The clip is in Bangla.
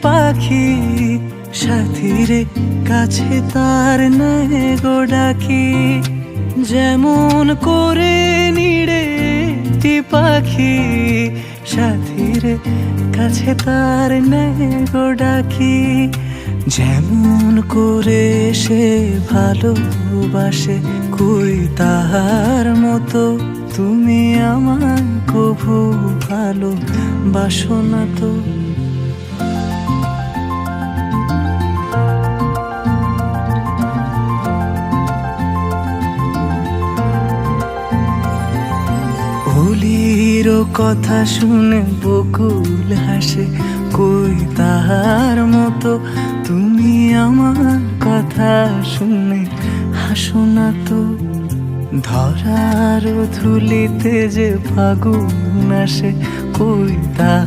পাখি সাথীরে কাছে তার নেয় গো ডাকি। যেমন করে নিড়ে পাখি সাথীরে কাছে তার নেয় গো ডাকি। যেমন করে সে ভালোবাসে কই তাহার মতো তুমি আমার কভু ভালোবাসো না তো। অলির কথা শুনে বকুল হাসে কই তাহার মতো তুমি আমার কথা শুনে হাসো না তো। ধরার ধুলিতে যে ফাগুন আসে কই তা